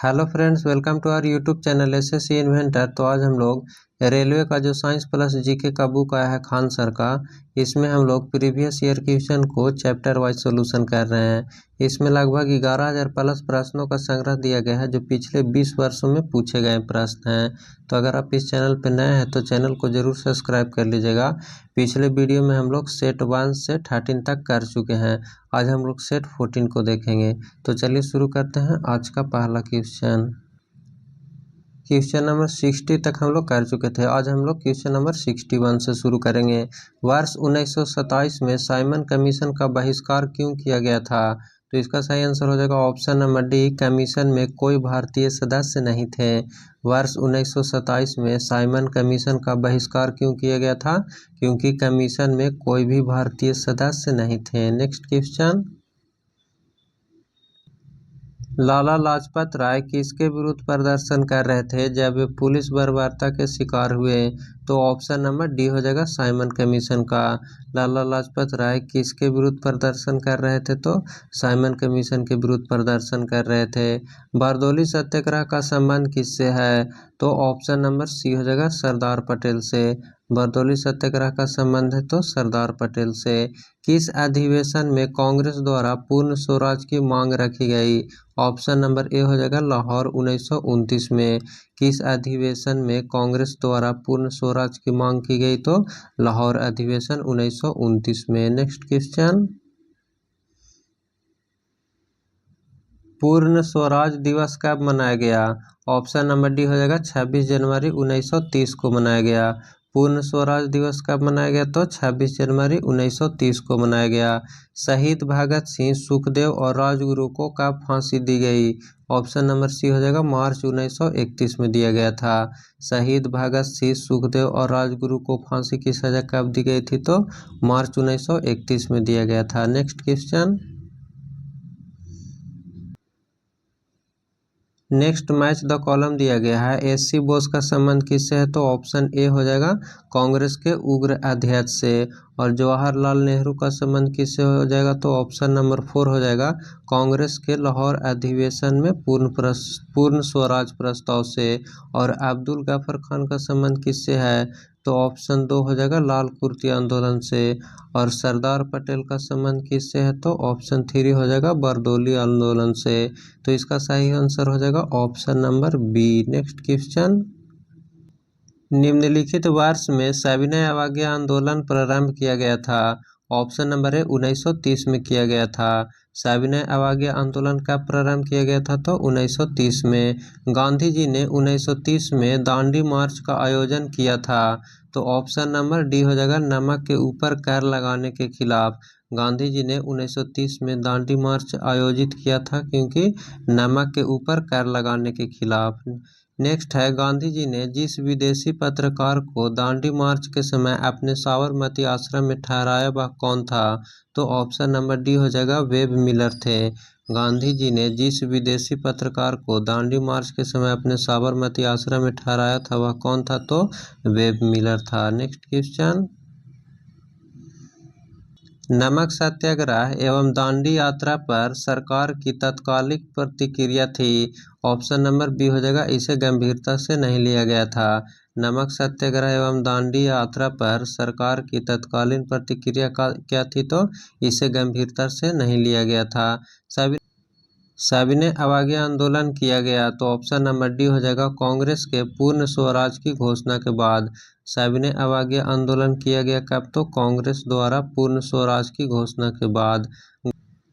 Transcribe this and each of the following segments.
Hello friends, welcome to our YouTube channel SSC inventor. तो आज हम लोग रेलवे का जो साइंस प्लस जीके का बुक आया है खान सर का, इसमें हम लोग प्रीवियस ईयर क्वेश्चन को चैप्टर वाइज सॉल्यूशन कर रहे हैं। इसमें लगभग 11,000 प्लस प्रश्नों का संग्रह दिया गया है जो पिछले 20 वर्षों में पूछे गए प्रश्न हैं। तो अगर आप इस चैनल पर नए हैं तो चैनल को जरूर सब्सक्राइब कर लीजिएगा। पिछले वीडियो में हम लोग सेट 1 से 13 तक कर चुके हैं। आज हम लोग सेट 14 को देखेंगे। तो चलिए शुरू करते हैं आज का पहला क्वेश्चन नंबर 60 तक हम लोग कर चुके थे। आज हम लोग क्वेश्चन नंबर 61 से शुरू करेंगे। वर्ष 1927 में साइमन कमीशन का बहिष्कार क्यों किया गया था? तो इसका सही आंसर हो जाएगा ऑप्शन नंबर डी, कमीशन में कोई भारतीय सदस्य नहीं थे। वर्ष 1927 में साइमन कमीशन का बहिष्कार क्यों किया गया था? क्योंकि कमीशन में कोई भी भारतीय सदस्य नहीं थे। नेक्स्ट क्वेश्चन, लाला लाजपत राय किसके विरुद्ध प्रदर्शन कर रहे थे जब वे पुलिस बर्बरता के शिकार हुए? तो ऑप्शन नंबर डी हो जाएगा साइमन कमीशन का। लाला लाजपत राय किसके विरुद्ध प्रदर्शन कर रहे थे? तो साइमन कमीशन के विरुद्ध प्रदर्शन कर रहे थे। बारदौली सत्याग्रह का संबंध किससे है? तो ऑप्शन नंबर सी हो जाएगा सरदार पटेल से। बारदौली सत्याग्रह का संबंध है तो सरदार पटेल से। किस अधिवेशन में कांग्रेस द्वारा पूर्ण स्वराज की मांग रखी गई? ऑप्शन नंबर ए हो जाएगा लाहौर 1929 में। किस अधिवेशन में कांग्रेस द्वारा पूर्ण स्वराज की मांग की गई? तो लाहौर अधिवेशन 1929 में। नेक्स्ट क्वेश्चन, पूर्ण स्वराज दिवस कब मनाया गया? ऑप्शन नंबर डी हो जाएगा 26 जनवरी 1930 को मनाया गया। पूर्ण स्वराज दिवस कब मनाया गया? तो 26 जनवरी 1930 को मनाया गया। शहीद भगत सिंह, सुखदेव और राजगुरु को कब फांसी दी गई? ऑप्शन नंबर सी हो जाएगा मार्च 1931 में दिया गया था। शहीद भगत सिंह, सुखदेव और राजगुरु को फांसी की सजा कब दी गई थी? तो मार्च 1931 में दिया गया था। Next question, next match the column दिया गया है। एससी बोस का संबंध किससे है? तो ऑप्शन ए हो जाएगा कांग्रेस के उग्र अध्यक्ष से। और जवाहरलाल नेहरू का संबंध किससे हो जाएगा? तो ऑप्शन नंबर 4 हो जाएगा कांग्रेस के लाहौर अधिवेशन में पूर्ण स्वराज प्रस्ताव से। और अब्दुल गफर खान का संबंध किससे है? तो ऑप्शन 2 हो जाएगा लाल कुर्ती आंदोलन से। और सरदार पटेल का संबंध किससे है? तो ऑप्शन 3 हो जाएगा बारदौली आंदोलन से। तो इसका सही आंसर हो जाएगा option number B. Next question, निम्नलिखित वर्ष में सविनय अवज्ञा आंदोलन प्रारंभ किया गया था? ऑप्शन नंबर ए 1930 में किया गया था। सविनय अवज्ञा आंदोलन कब प्रारंभ किया गया था? तो 1930 में। गांधी जी ने 1930 में दांडी मार्च का आयोजन किया था। तो ऑप्शन नंबर डी हो जाएगा नमक के ऊपर कर लगाने के खिलाफ। गांधी जी ने 1930 में दांडी मार्च आयोजित किया था क्योंकि नमक के ऊपर कर लगाने के खिलाफ। नेक्स्ट है, गांधी जी ने जिस विदेशी पत्रकार को दांडी मार्च के समय अपने साबरमती आश्रम में ठहराया वह कौन था? तो ऑप्शन नंबर डी हो जाएगा वेब मिलर थे। गांधी जी ने जिस विदेशी पत्रकार को दांडी मार्च के समय अपने साबरमती आश्रम में ठहराया था वह कौन था? तो वेब मिलर था। नेक्स्ट क्वेश्चन, नमक सत्याग्रह एवं दांडी यात्रा पर सरकार की तत्कालिक प्रतिक्रिया थी। ऑप्शन नंबर बी हो जाएगा इसे गंभीरता से नहीं लिया गया था। नमक सत्याग्रह एवं दांडी यात्रा पर सरकार की तत्कालीन प्रतिक्रिया क्या थी? तो इसे गंभीरता से नहीं लिया गया था। सविनय अवज्ञा आंदोलन किया गया तो ऑप्शन नंबर डी हो जाएगा कांग्रेस के पूर्ण स्वराज की घोषणा के बाद। सविनय अवज्ञा आंदोलन किया गया कब? तो कांग्रेस द्वारा पूर्ण स्वराज की घोषणा के बाद।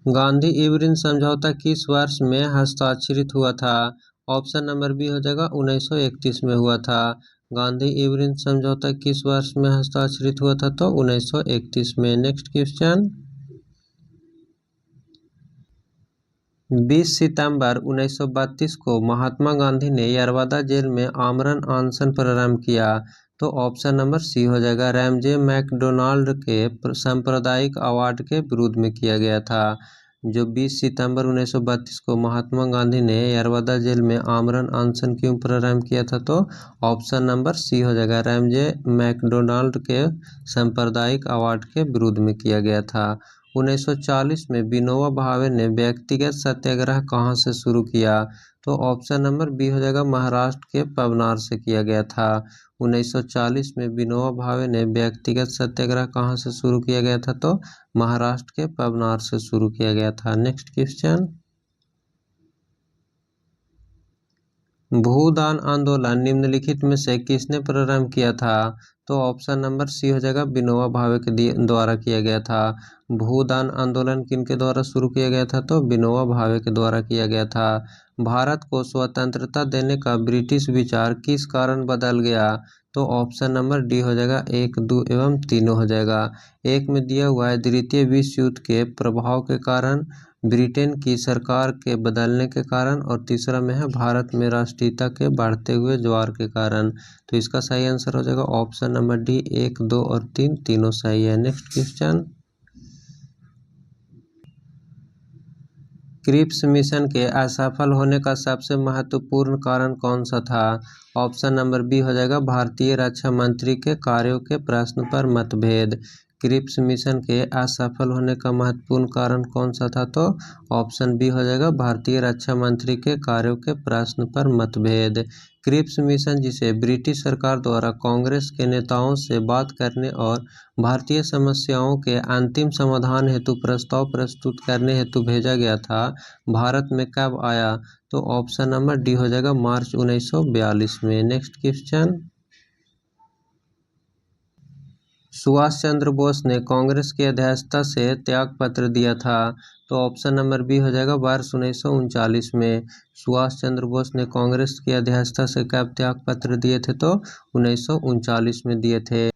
गांधी इरविन समझौता किस वर्ष में हस्ताक्षरित हुआ था? ऑप्शन नंबर बी हो जाएगा 1931 में हुआ था। गांधी इरविन समझौता किस वर्ष में हस्ताक्षरित हुआ था? तो 1931 में। नेक्स्ट क्वेश्चन, 20 सितंबर 1932 को महात्मा गांधी ने यरवदा जेल में आमरण अनशन प्रारंभ किया। तो ऑप्शन नंबर सी हो जाएगा रैमजे मैकडोनाल्ड के सांप्रदायिक अवार्ड के विरोध में किया गया था। जो 20 सितंबर 1932 को महात्मा गांधी ने यरवदा जेल में आमरण अनशन क्यों प्रारंभ किया था? तो ऑप्शन नंबर सी हो जाएगा रैमजे मैकडोनाल्ड के सांप्रदायिक अवार्ड के विरोध में किया गया था। 1940 में विनोबा भावे ने व्यक्तिगत सत्याग्रह कहाँ से शुरू किया? तो ऑप्शन नंबर बी हो जाएगा, महाराष्ट्र के पवनार से किया गया था। 1940 में विनोबा भावे ने व्यक्तिगत सत्याग्रह कहाँ से शुरू किया गया था? तो महाराष्ट्र के पवनार से शुरू किया गया था। नेक्स्ट क्वेश्चन, भूदान आंदोलन निम्नलिखित में से किसने प्रारंभ किया था? तो ऑप्शन नंबर सी हो जाएगा, विनोबा भावे के द्वारा किया गया था। भूदान आंदोलन किनके द्वारा शुरू किया गया था? तो विनोबा भावे के द्वारा किया गया था। भारत को स्वतंत्रता देने का ब्रिटिश विचार किस कारण बदल गया? तो ऑप्शन नंबर डी हो जाएगा, 1, 2 एवं 3 हो जाएगा। एक में दिया हुआ है द्वितीय विश्व युद्ध के प्रभाव के कारण, ब्रिटेन की सरकार के बदलने के कारण, और तीसरा में है भारत में राष्ट्रीयता के बढ़ते हुए ज्वार के कारण। तो इसका सही आंसर हो जाएगा ऑप्शन नंबर डी, 1, 2 और 3 तीनों सही है। नेक्स्ट क्वेश्चन, क्रिप्स मिशन के असफल होने का सबसे महत्वपूर्ण कारण कौन सा था? ऑप्शन नंबर बी हो जाएगा, भारतीय रक्षा मंत्री के कार्यों के प्रश्न पर मतभेद। क्रिप्स मिशन के असफल होने का महत्वपूर्ण कारण कौन सा था? तो ऑप्शन बी हो जाएगा, भारतीय रक्षा मंत्री के कार्यों के प्रश्न पर मतभेद। क्रिप्स मिशन, जिसे ब्रिटिश सरकार द्वारा कांग्रेस के नेताओं से बात करने और भारतीय समस्याओं के अंतिम समाधान हेतु प्रस्ताव प्रस्तुत करने हेतु भेजा गया था, भारत में कब आया? तो ऑप्शन नंबर डी हो जाएगा, मार्च 1942 में। नेक्स्ट क्वेश्चन, सुभाष चंद्र बोस ने कांग्रेस की अध्यक्षता से त्याग पत्र दिया था। तो ऑप्शन नंबर बी हो जाएगा, वर्ष 1939 में। सुभाष चंद्र बोस ने कांग्रेस की अध्यक्षता से कब त्याग पत्र दिए थे? तो 1939 में दिए थे।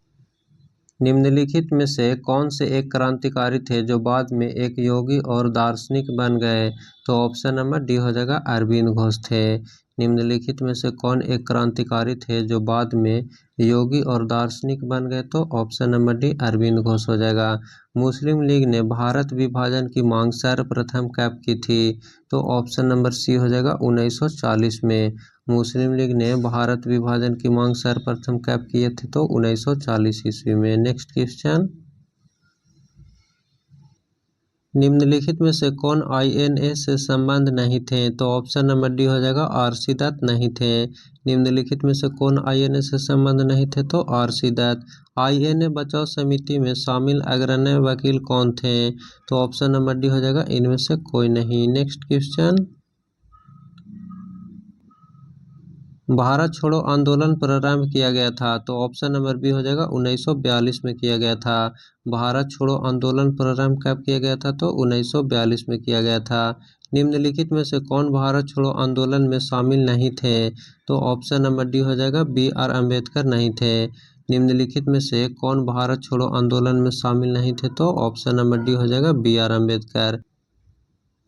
निम्नलिखित में से कौन से एक क्रांतिकारी थे जो बाद में एक योगी और दार्शनिक बन गए? तो ऑप्शन नंबर डी हो जाएगा, अरविंद घोष थे। निम्नलिखित में से कौन एक क्रांतिकारी थे जो बाद में योगी और दार्शनिक बन गए? तो option number D, Arvind Ghosh हो जाएगा। मुस्लिम लीग ने भारत विभाजन की मांग सर्वप्रथम कब की थी? तो ऑप्शन नंबर सी हो जाएगा, 1940 में। मुस्लिम लीग ने भारत विभाजन की मांग सर्वप्रथम कब किए थे? तो 1940 ईस्वी में। नेक्स्ट क्वेश्चन, निम्नलिखित में से कौन आईएनएस से संबंध नहीं थे? तो ऑप्शन नंबर डी हो जाएगा, आरसी दत्त नहीं थे। निम्नलिखित में से कौन आईएनए से संबंध नहीं थे? तो आरसी दत्त। आईएनए बचाव समिति में शामिल अग्रणी वकील कौन थे? तो ऑप्शन नंबर डी हो जाएगा, इनमें से कोई नहीं। नेक्स्ट क्वेश्चन, भारत छोड़ो आंदोलन प्रारंभ किया गया था। तो ऑप्शन नंबर बी हो जाएगा, 1942 में किया गया था। भारत छोड़ो आंदोलन प्रारंभ कब किया गया था? तो 1942 में किया गया था। निम्नलिखित में से कौन भारत छोड़ो आंदोलन में शामिल नहीं थे? तो ऑप्शन नंबर डी हो जाएगा, BR अम्बेडकर नहीं थे। निम्नलिखित में से कौन भारत छोड़ो आंदोलन में शामिल नहीं थे? तो ऑप्शन नंबर डी हो जाएगा, BR अम्बेडकर।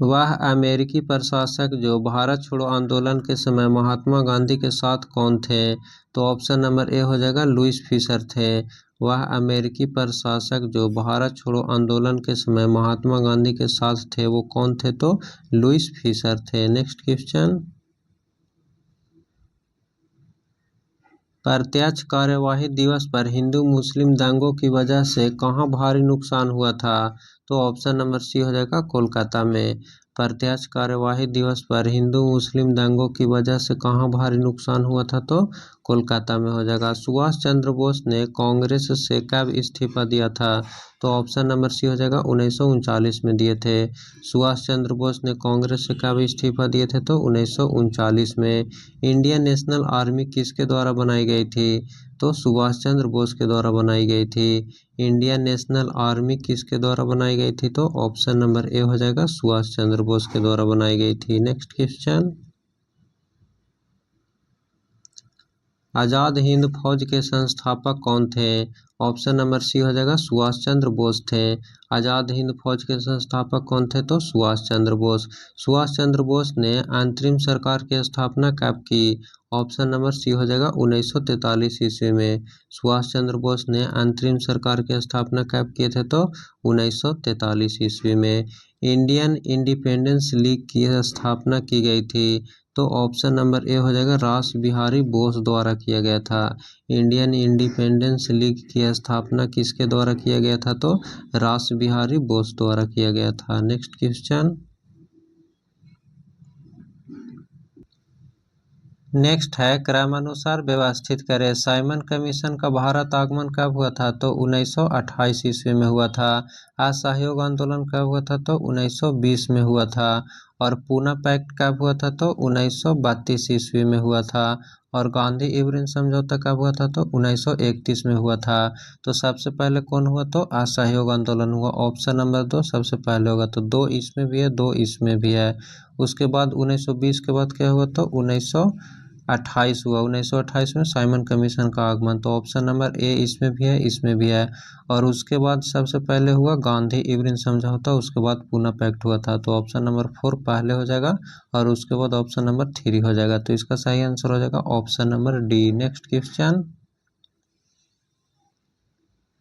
वह अमेरिकी प्रशासक जो भारत छोड़ो आंदोलन के समय महात्मा गांधी के साथ कौन थे? तो ऑप्शन नंबर ए हो जाएगा, लुईस फिशर थे। वह अमेरिकी प्रशासक जो भारत छोड़ो आंदोलन के समय महात्मा गांधी के साथ थे, वो कौन थे? तो लुईस फिशर थे। नेक्स्ट क्वेश्चन, प्रत्यक्ष कार्यवाही दिवस पर हिंदू मुस्लिम दंगों की वजह से कहाँ भारी नुकसान हुआ था? तो ऑप्शन नंबर सी हो जाएगा, कोलकाता में। प्रत्यक्ष कार्यवाही दिवस पर हिंदू मुस्लिम दंगों की वजह से कहाँ भारी नुकसान हुआ था? तो कोलकाता में हो जाएगा। सुभाष चंद्र बोस ने कांग्रेस से कब इस्तीफा दिया था? तो ऑप्शन नंबर सी हो जाएगा, 1939 में दिए थे। सुभाष चंद्र बोस ने कांग्रेस से कब इस्तीफा दिए थे? तो 1939 में। इंडियन नेशनल आर्मी किसके द्वारा बनाई गई थी? तो सुभाष चंद्र बोस के द्वारा बनाई गई थी। इंडियन नेशनल आर्मी किसके द्वारा बनाई गई थी? तो ऑप्शन नंबर ए हो जाएगा, सुभाष चंद्र बोस के द्वारा बनाई गई थी। नेक्स्ट क्वेश्चन, आज़ाद हिंद फौज के संस्थापक कौन थे? ऑप्शन नंबर सी हो जाएगा, सुभाष चंद्र बोस थे। आज़ाद हिंद फौज के संस्थापक कौन थे? तो सुभाष चंद्र बोस। सुभाष चंद्र बोस ने अंतरिम सरकार की स्थापना कब की? ऑप्शन नंबर सी हो जाएगा, 1943 ईस्वी में। सुभाष चंद्र बोस ने अंतरिम सरकार की स्थापना कब किए थे? तो 1943 ईस्वी में। इंडियन इंडिपेंडेंस लीग की स्थापना की गई थी तो ऑप्शन नंबर ए हो जाएगा रास बिहारी बोस द्वारा किया गया था। इंडियन इंडिपेंडेंस लीग की स्थापना किसके द्वारा किया गया था? तो रास बिहारी बोस द्वारा किया गया था। Next question. नेक्स्ट है क्रमानुसार व्यवस्थित करें। साइमन कमीशन का भारत आगमन कब हुआ था? तो 1928 ईस्वी में हुआ था। असहयोग आंदोलन कब हुआ था? तो 1920 में हुआ था। और पूना पैक्ट कब हुआ था? तो 1932 ईस्वी में हुआ था। और गांधी इरविन समझौता कब हुआ था? तो 1931 में हुआ था। तो सबसे पहले कौन हुआ? तो असहयोग आंदोलन हुआ। ऑप्शन नंबर 2 सबसे पहले होगा। तो 2 इसमें भी है, 2 इसमें भी है। उसके बाद 1920 के बाद क्या हुआ? तो 1928 हुआ। 1928 में साइमन कमीशन का आगमन। तो ऑप्शन नंबर ए इसमें भी है, इसमें भी है। और उसके बाद सबसे पहले हुआ गांधी इरविन समझौता, उसके बाद पूना पैक्ट हुआ था। तो ऑप्शन नंबर 4 पहले हो जाएगा और उसके बाद ऑप्शन नंबर 3 हो जाएगा। तो इसका सही आंसर हो जाएगा option number D. Next question.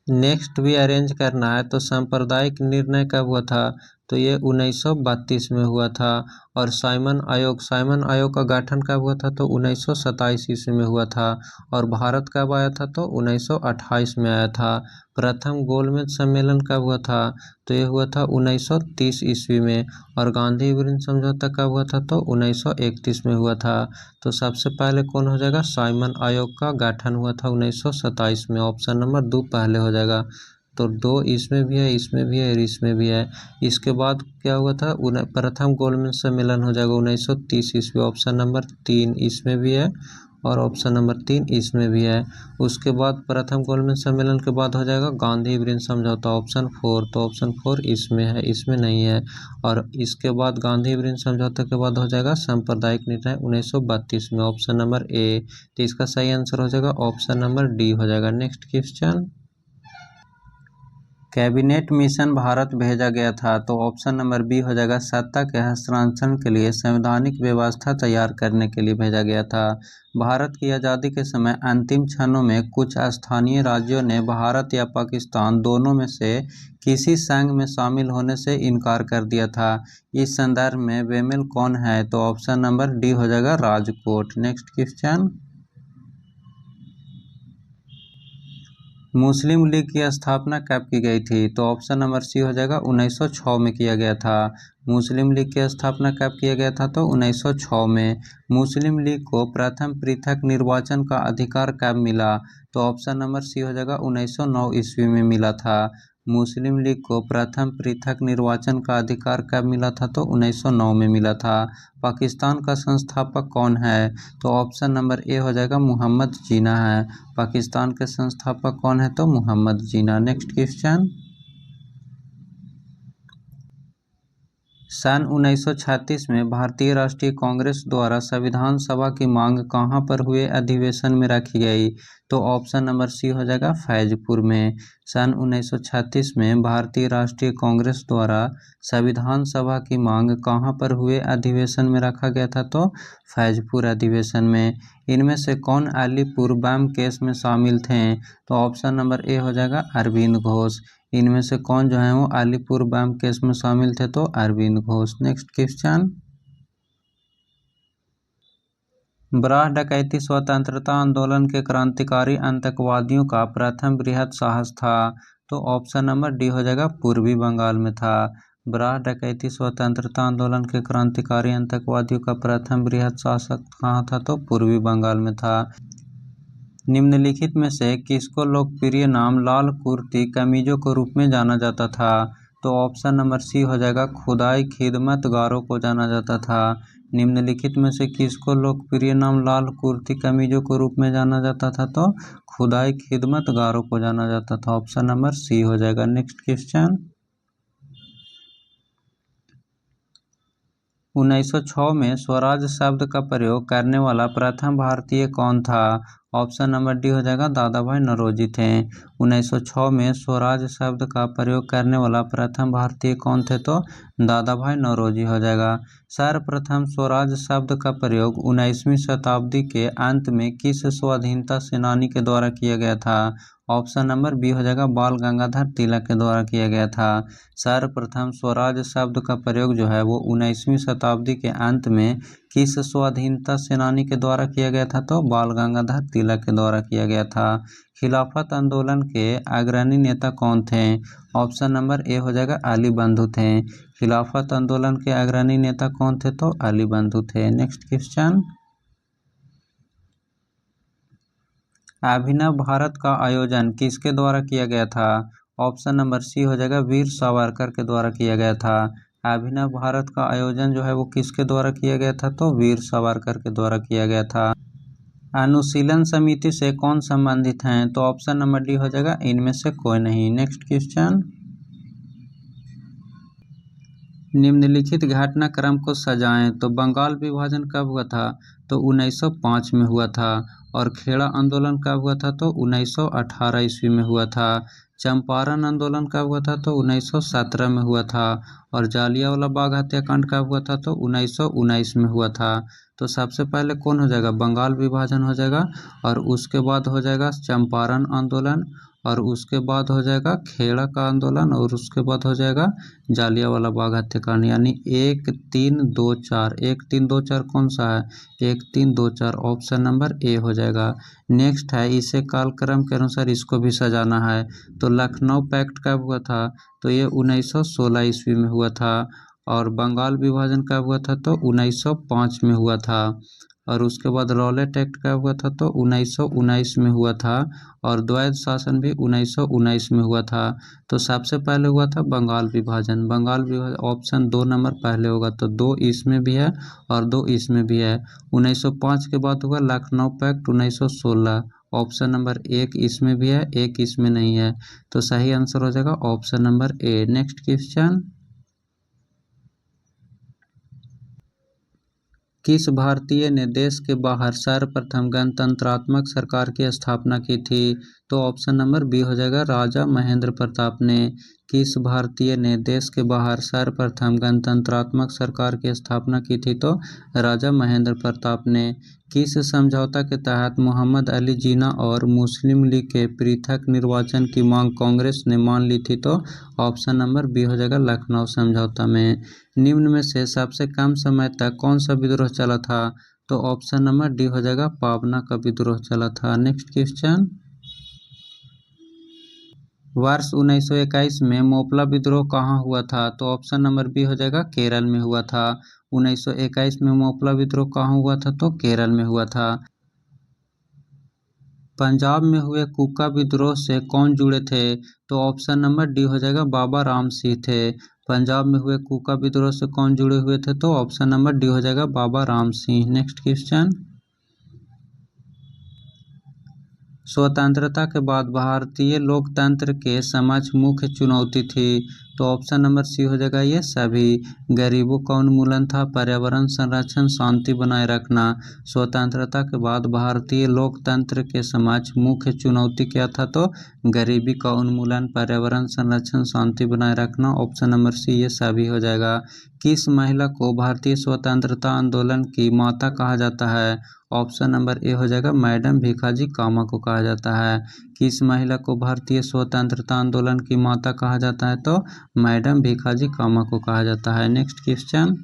Next भी अरेंज करना है। तो सांप्रदायिक निर्णय कब हुआ था? तो ये 1932 में हुआ था। और साइमन आयोग का गठन कब हुआ था? तो 1927 ईस्वी में हुआ था। और भारत कब आया था? तो 1928 में आया था। प्रथम गोलमेज सम्मेलन कब हुआ था? तो ये हुआ था 1930 ईस्वी में। और गांधी इरविन समझौता कब हुआ था? तो 1931 में हुआ था। तो सबसे पहले कौन हो जाएगा? साइमन आयोग का गठन हुआ था 1927 में। ऑप्शन नंबर 2 पहले हो जाएगा। तो 2 इसमें भी है, इसमें भी है और इसमें भी है। इसके बाद क्या हुआ था? प्रथम गोलमेज सम्मेलन हो जाएगा 1930 ईस्वी। ऑप्शन नंबर 3 इसमें भी है और ऑप्शन नंबर 3 इसमें भी है। उसके बाद प्रथम गोलमेज सम्मेलन के बाद हो जाएगा गांधी इरविन समझौता, ऑप्शन 4। तो ऑप्शन 4 इसमें है, इसमें नहीं है। और इसके बाद गांधी इरविन समझौता के बाद हो जाएगा सांप्रदायिक निर्णय 1932 में, ऑप्शन नंबर ए। तो इसका सही आंसर हो जाएगा ऑप्शन नंबर डी हो जाएगा। Next question. Cabinet mission Bharat भेजा गया था। तो ऑप्शन नंबर बी हो जाएगा सत्ता के हस्तांतरण के लिए संवैधानिक व्यवस्था तैयार करने के लिए भेजा गया था। भारत की आज़ादी के समय अंतिम क्षणों में कुछ स्थानीय राज्यों ने भारत या पाकिस्तान दोनों में से किसी संघ में शामिल होने से इनकार कर दिया था। इस संदर्भ में बेमेल कौन है? तो ऑप्शन नंबर डी हो जाएगा राजकोट। Next question. मुस्लिम लीग की स्थापना कब की गई थी? तो ऑप्शन नंबर सी हो जाएगा 1906 में किया गया था। मुस्लिम लीग की स्थापना कब किया गया था? तो 1906 में। मुस्लिम लीग को प्रथम पृथक निर्वाचन का अधिकार कब मिला? तो ऑप्शन नंबर सी हो जाएगा 1909 ईस्वी में मिला था। मुस्लिम लीग को प्रथम पृथक निर्वाचन का अधिकार कब मिला था? तो 1909 में मिला था। पाकिस्तान का संस्थापक कौन है? तो ऑप्शन नंबर ए हो जाएगा मोहम्मद जीना है। पाकिस्तान के संस्थापक कौन है? तो मोहम्मद जीना। Next question. सन 1936 में भारतीय राष्ट्रीय कांग्रेस द्वारा संविधान सभा की मांग कहां पर हुए अधिवेशन में रखी गई? तो ऑप्शन नंबर सी हो जाएगा फैजपुर में। सन 1936 में भारतीय राष्ट्रीय कांग्रेस द्वारा संविधान सभा की मांग कहां पर हुए अधिवेशन में रखा गया था? तो फैजपुर अधिवेशन में। इनमें से कौन अलीपुर बम केस में शामिल थे? तो ऑप्शन नंबर ए हो जाएगा अरविंद घोष। इनमें से कौन जो है वो अलीपुर बम केस में शामिल थे? तो अरविंद घोष। Next question. ब्राह डकैती स्वतंत्रता आंदोलन के क्रांतिकारी आतंकवादियों का प्रथम बृहद साहस था। तो ऑप्शन नंबर डी हो जाएगा पूर्वी बंगाल में था। ब्राह डकैती स्वतंत्रता आंदोलन के क्रांतिकारी आतंकवादियों का प्रथम बृहद साहस कहाँ था? तो पूर्वी बंगाल में था। निम्नलिखित में से किसको लोकप्रिय नाम लाल कुर्ती कमीजों के रूप में जाना जाता था? तो ऑप्शन नंबर सी हो जाएगा खुदाई खिदमतगारों को जाना जाता था। निम्नलिखित में से किसको लोकप्रिय नाम लाल कुर्ती कमीजों के रूप में जाना जाता था? तो खुदाई खिदमतगारों को जाना जाता था। ऑप्शन नंबर सी हो जाएगा। Next question. 1906 में स्वराज शब्द का प्रयोग करने वाला प्रथम भारतीय कौन था? ऑप्शन नंबर डी हो जाएगा दादा भाई नौरोजी थे। 1906 में स्वराज शब्द का प्रयोग करने वाला प्रथम भारतीय कौन थे? तो दादा भाई नौरोजी हो जाएगा। सर्वप्रथम स्वराज शब्द का प्रयोग 19वीं शताब्दी के अंत में किस स्वाधीनता सेनानी के द्वारा किया गया था? ऑप्शन नंबर बी हो जाएगा बाल गंगाधर तिलक के द्वारा किया गया था। सर्वप्रथम स्वराज शब्द का प्रयोग जो है वो 19वीं शताब्दी के अंत में किस स्वाधीनता सेनानी के द्वारा किया गया था, तो बाल गंगाधर तिलक के द्वारा किया गया था। खिलाफत आंदोलन के अग्रणी नेता कौन थे? ऑप्शन नंबर ए हो जाएगा अली बंधु थे। खिलाफत आंदोलन के अग्रणी नेता कौन थे, तो अली बंधु थे। नेक्स्ट क्वेश्चन, अभिनव भारत का आयोजन किसके द्वारा किया गया था? ऑप्शन नंबर सी हो जाएगा वीर सावरकर के द्वारा किया गया था। अभिनव भारत का आयोजन जो है वो किसके द्वारा किया गया था, तो वीर सावरकर के द्वारा किया गया था। अनुशीलन समिति से कौन संबंधित हैं? तो ऑप्शन नंबर डी हो जाएगा इनमें से कोई नहीं। नेक्स्ट क्वेश्चन, निम्नलिखित घटनाक्रम को सजाएं। तो बंगाल विभाजन कब हुआ था? तो 1905 में हुआ था। और खेड़ा आंदोलन कब हुआ था? तो 1918 ईस्वी में हुआ था। चंपारण आंदोलन कब हुआ था? तो 1917 में हुआ था। और जालियांवाला बाग हत्याकांड कब हुआ था? तो 1919 में हुआ था। तो सबसे पहले कौन हो जाएगा? बंगाल विभाजन हो जाएगा, और उसके बाद हो जाएगा चंपारण आंदोलन, और उसके बाद हो जाएगा खेड़ा का आंदोलन, और उसके बाद हो जाएगा जालियांवाला बाग हत्याकांड। यानी 1 3 2 4, 1 3 2 4 कौन सा है? 1 3 2 4 ऑप्शन नंबर ए हो जाएगा। नेक्स्ट है, इसे कालक्रम के अनुसार इसको भी सजाना है। तो लखनऊ पैक्ट कब हुआ था? तो ये 1916 ईस्वी में हुआ था। और बंगाल विभाजन कब हुआ था? तो 1905 में हुआ था। और उसके बाद रॉलेट एक्ट कब हुआ था? तो 1919 में हुआ था। और द्वैध शासन भी 1919 में हुआ था। तो सबसे पहले हुआ था बंगाल विभाजन। बंगाल विभाजन ऑप्शन 2 नंबर पहले होगा, तो 2 इसमें भी है और 2 इसमें भी है। 1905 के बाद हुआ लखनऊ पैक्ट 1916। ऑप्शन नंबर 1 इसमें भी है, 1 इसमें नहीं है। तो सही आंसर हो जाएगा option number A. Next question, किस भारतीय ने देश के बाहर सर्वप्रथम गणतंत्रात्मक सरकार की स्थापना की थी? तो ऑप्शन नंबर बी हो जाएगा राजा महेंद्र प्रताप ने। किस भारतीय ने देश के बाहर सर्वप्रथम गणतंत्रात्मक सरकार की स्थापना की थी? तो राजा महेंद्र प्रताप ने। किस समझौता के तहत मोहम्मद अली जिन्ना और मुस्लिम लीग के पृथक निर्वाचन की मांग कांग्रेस ने मान ली थी? तो ऑप्शन नंबर बी हो जाएगा लखनऊ समझौता में। निम्न में से सबसे कम समय तक कौन सा विद्रोह चला था? तो ऑप्शन नंबर डी हो जाएगा पाबना का विद्रोह चला था। नेक्स्ट क्वेश्चन, वर्ष 1921 में मोपला विद्रोह कहाँ हुआ था? तो ऑप्शन नंबर बी हो जाएगा केरल में हुआ था। 1921 में मोपला विद्रोह कहाँ हुआ था? तो केरल में हुआ था। पंजाब में हुए कुका विद्रोह से कौन जुड़े थे? तो ऑप्शन नंबर डी हो जाएगा बाबा राम सिंह थे। पंजाब में हुए कुका विद्रोह से कौन जुड़े हुए थे? तो ऑप्शन नंबर डी हो जाएगा बाबा राम सिंह। नेक्स्ट क्वेश्चन, स्वतंत्रता के बाद भारतीय लोकतंत्र के समक्ष मुख्य चुनौती थी? तो ऑप्शन नंबर सी हो जाएगा ये सभी। गरीबों का उन्मूलन था, पर्यावरण संरक्षण, शांति बनाए रखना। स्वतंत्रता के बाद भारतीय लोकतंत्र के समक्ष मुख्य चुनौती क्या था? तो गरीबी का उन्मूलन, पर्यावरण संरक्षण, शांति बनाए रखना। ऑप्शन नंबर सी ये सभी हो जाएगा। किस महिला को भारतीय स्वतंत्रता आंदोलन की माता कहा जाता है? ऑप्शन नंबर ए हो जाएगा मैडम भीखाजी कामा को कहा जाता है। किस महिला को भारतीय स्वतंत्रता आंदोलन की माता कहा जाता है? तो मैडम भीखाजी कामा को कहा जाता है। नेक्स्ट क्वेश्चन,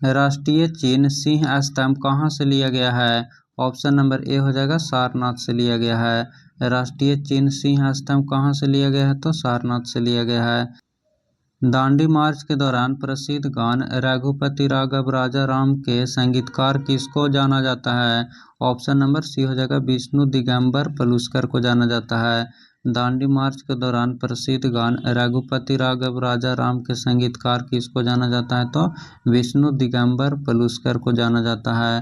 राष्ट्रीय चिन्ह सिंह स्तंभ कहाँ से लिया गया है? ऑप्शन नंबर ए हो जाएगा सारनाथ से लिया गया है। राष्ट्रीय चिन्ह सिंह स्तंभ कहाँ से लिया गया है? तो सारनाथ से लिया गया है। दांडी मार्च के दौरान प्रसिद्ध गान रघुपति राघव राजा राम के संगीतकार किसको जाना जाता है? ऑप्शन नंबर सी हो जाएगा विष्णु दिगंबर पलुस्कर को जाना जाता है। दांडी मार्च के दौरान प्रसिद्ध गान रघुपति राघव राजा राम के संगीतकार किसको जाना जाता है? तो विष्णु दिगंबर पलुस्कर को जाना जाता है।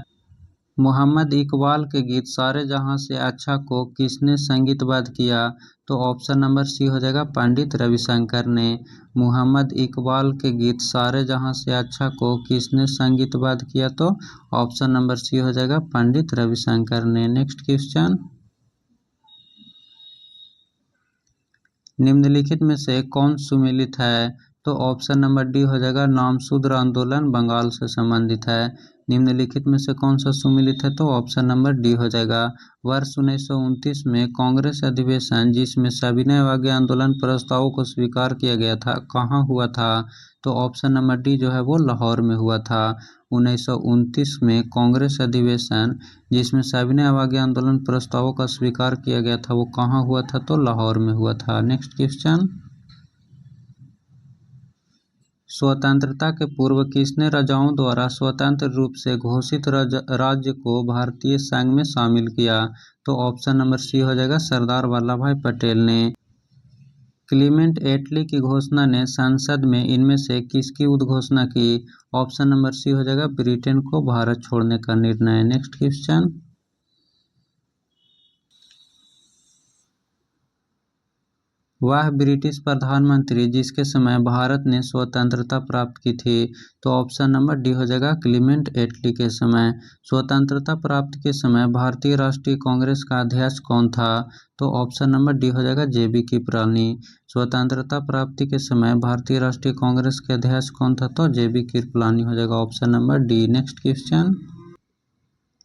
मोहम्मद इकबाल के गीत सारे जहां से अच्छा को किसने संगीतबद्ध किया? तो ऑप्शन नंबर सी हो जाएगा पंडित रविशंकर ने। मोहम्मद इकबाल के गीत सारे जहां से अच्छा को किसने संगीतबद्ध किया? तो ऑप्शन नंबर सी हो जाएगा पंडित रविशंकर ने। नेक्स्ट क्वेश्चन, निम्नलिखित में से कौन सुमेलित है? तो ऑप्शन नंबर डी हो जाएगा नामशूद्र आंदोलन बंगाल से संबंधित है। निम्नलिखित में से कौन सा सुमेलित है? तो ऑप्शन नंबर डी हो जाएगा। वर्ष 1929 में कांग्रेस अधिवेशन जिसमें सविनय अवज्ञा आंदोलन प्रस्तावों को स्वीकार किया गया था, कहाँ हुआ था? तो ऑप्शन नंबर डी जो है वो लाहौर में हुआ था। 1929 में कांग्रेस अधिवेशन जिसमें सविनय अवज्ञा आंदोलन प्रस्तावों का स्वीकार किया गया था, वो कहाँ हुआ था? तो लाहौर में हुआ था। नेक्स्ट क्वेश्चन, स्वतंत्रता के पूर्व किसने राजाओं द्वारा स्वतंत्र रूप से घोषित राज्य को भारतीय संघ में शामिल किया? तो ऑप्शन नंबर सी हो जाएगा, सरदार वल्लभ भाई पटेल ने। क्लीमेंट एटली की घोषणा ने संसद में इनमें से किसकी उद्घोषणा की? ऑप्शन नंबर सी हो जाएगा, ब्रिटेन को भारत छोड़ने का निर्णय। नेक्स्ट क्वेश्चन, वह ब्रिटिश प्रधानमंत्री जिसके समय भारत ने स्वतंत्रता प्राप्त की थी? तो ऑप्शन नंबर डी हो जाएगा, क्लीमेंट एटली के समय। स्वतंत्रता प्राप्ति के समय भारतीय राष्ट्रीय कांग्रेस का अध्यक्ष कौन था? तो ऑप्शन नंबर डी हो जाएगा, जेबी कृपलानी। स्वतंत्रता प्राप्ति के समय भारतीय राष्ट्रीय कांग्रेस के अध्यक्ष कौन था? तो जेबी कृपलानी हो जाएगा, option number D. Next question,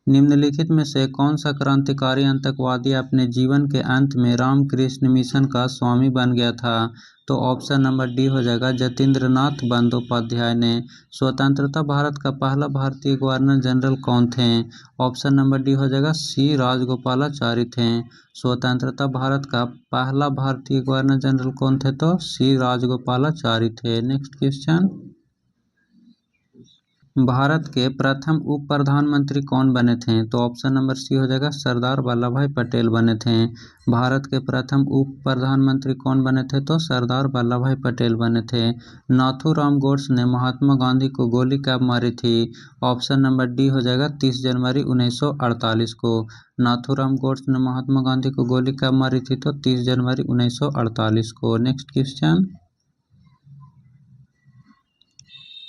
निम्नलिखित में से कौन सा क्रांतिकारी आतंकवादी अपने जीवन के अंत में रामकृष्ण मिशन का स्वामी बन गया था? तो ऑप्शन नंबर डी हो जाएगा, जतींद्र नाथ बंदोपाध्याय ने। स्वतंत्रता भारत का पहला भारतीय गवर्नर जनरल कौन थे? ऑप्शन नंबर डी हो जाएगा, सी राजगोपालाचारी थे। स्वतंत्रता भारत का पहला भारतीय गवर्नर जनरल कौन थे? तो सी राजगोपालाचारी थे। नेक्स्ट क्वेश्चन, भारत के प्रथम उप प्रधानमंत्री कौन बने थे? तो ऑप्शन नंबर सी हो जाएगा, सरदार वल्लभ भाई पटेल बने थे। भारत के प्रथम उप प्रधानमंत्री कौन बने थे? तो सरदार वल्लभ भाई पटेल बने थे। नाथूराम गोड्से ने महात्मा गांधी को गोली कब मारी थी? ऑप्शन नंबर डी हो जाएगा, 30 जनवरी 1948 को। नाथूराम गोड्से ने महात्मा गांधी को गोली कब मारी थी? तो 30 जनवरी 1948 को। नेक्स्ट क्वेश्चन,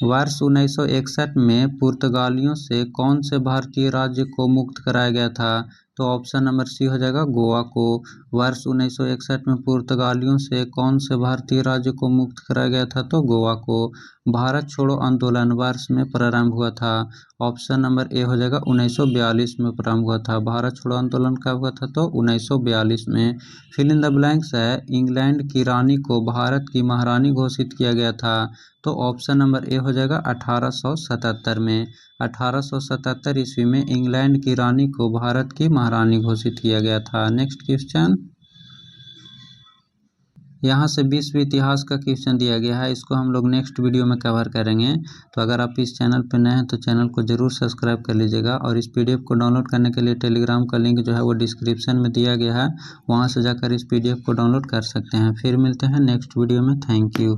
वर्ष 1961 में पुर्तगालियों से कौन से भारतीय राज्य को मुक्त कराया गया था? तो ऑप्शन नंबर सी हो जाएगा, गोवा को। वर्ष 1961 में पुर्तगालियों से कौन से भारतीय राज्य को मुक्त कराया गया था? तो गोवा को। भारत छोड़ो आंदोलन वर्ष में प्रारंभ हुआ था? ऑप्शन नंबर ए हो जाएगा, 1942 में प्रारंभ हुआ था। भारत छोड़ो आंदोलन कब हुआ था? तो 1942 में। फिल इन द ब्लैंक्स है, इंग्लैंड की रानी को भारत की महारानी घोषित किया गया था? तो ऑप्शन नंबर ए हो जाएगा, 1877 में। 1877 ईस्वी में इंग्लैंड की रानी को भारत की महारानी घोषित किया गया था। नेक्स्ट क्वेश्चन, यहाँ से विश्व इतिहास का क्वेश्चन दिया गया है, इसको हम लोग नेक्स्ट वीडियो में कवर करेंगे। तो अगर आप इस चैनल पर नए हैं तो चैनल को जरूर सब्सक्राइब कर लीजिएगा, और इस पीडीएफ को डाउनलोड करने के लिए टेलीग्राम का लिंक जो है वो डिस्क्रिप्शन में दिया गया है, वहाँ से जाकर इस पीडीएफ को डाउनलोड कर सकते हैं। फिर मिलते हैं नेक्स्ट वीडियो में। Thank you.